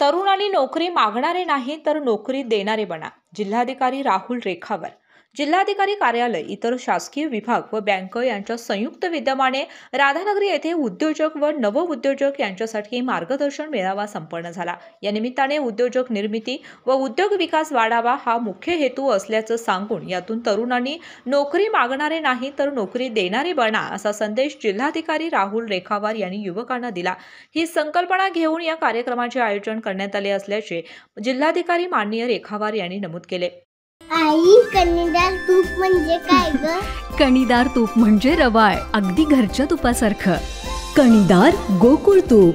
तरुणांनी नोकरी मागणारे नाही तर नोकरी देणारे बना. जिल्हाधिकारी राहुल रेखावर. जिल्हाधिकारी कार्यालय, इतर शासकीय विभाग व बँक यांच्या संयुक्त विद्यमाने राधानगरी येथे उद्योजक व नवउद्योजक यांच्यासाठी मार्गदर्शन मेळावा संपन्न झाला. या निमित्ताने उद्योजक निर्मिती व उद्योग विकास वाढावा हा मुख्य हेतू असल्याचं सांगून यातून तरुणांनी नोकरी मागणारे नाही तर नोकरी देणारे बना असा संदेश जिल्हाधिकारी राहुल रेखावर यांनी युवकांना दिला. ही संकल्पना घेऊन या कार्यक्रमाचे आयोजन करण्यात आले असल्याचे जिल्हाधिकारी माननीय रेखावर यांनी नमूद केले. आई, कणीदार तूप म्हणजे काय ग? कणीदार तूप म्हणजे रवाळ, अगदी घरच्या तुपासारखं. कणीदार गोकुळ तूप.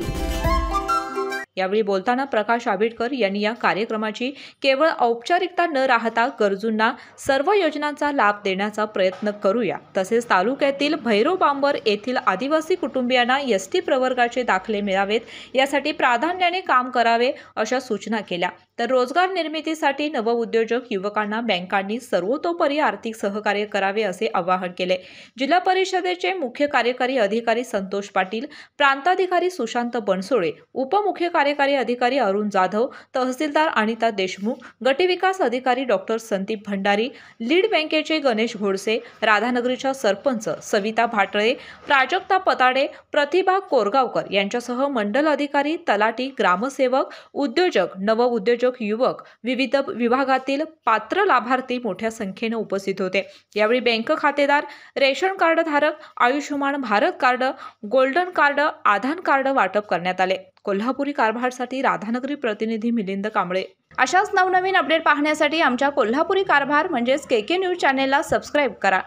यावेळी बोलताना प्रकाश आबिटकर यांनी या कार्यक्रमाची केवळ औपचारिकता न राहता गरजूंना सर्व योजनांचा लाभ देण्याचा प्रयत्न करूया, तसेच तालुक्यातील भैरव बांबर येथील आदिवासी कुटुंबियांना एसटी प्रवर्गाचे दाखले मिळावेत यासाठी प्राधान्याने काम करावे अशा सूचना केल्या. तर रोजगार निर्मितीसाठी नवउद्योजक युवकांना बँकांनी सर्वतोपरी आर्थिक सहकार्य करावे असे आवाहन केले. जिल्हा परिषदेचे मुख्य कार्यकारी अधिकारी संतोष पाटील, प्रांताधिकारी सुशांत बनसोडे, उपमुख्य कार्यकारी अधिकारी अरुण जाधव, तहसीलदार अनिता देशमुख, गटविकास अधिकारी डॉक्टर संदीप भंडारी, लीड बँकेचे गणेश घोडसे, राधानगरीच्या सरपंच सविता भाटळे, प्राजक्ता पताडे, प्रतिभा कोरगावकर यांच्यासह मंडल अधिकारी, तलाठी, ग्रामसेवक, उद्योजक, नवउद्योजक युवक, विविध विभागातील पात्र लाभार्थी मोठ्या संख्येने उपस्थित होते. यावेळी बँक खातेदार, रेशन कार्ड धारक, Ayushman Bharat card, golden card, Aadhaar card वाटप करण्यात आले. कोल्हापुरी कारभारसाठी राधानगरी प्रतिनिधी मिलिंद कांबळे. अशाच नवनवीन अपडेट पाहण्यासाठी आमच्या कोल्हापुरी कारभार म्हणजेच KK न्यूज चॅनेलला सबस्क्राईब करा.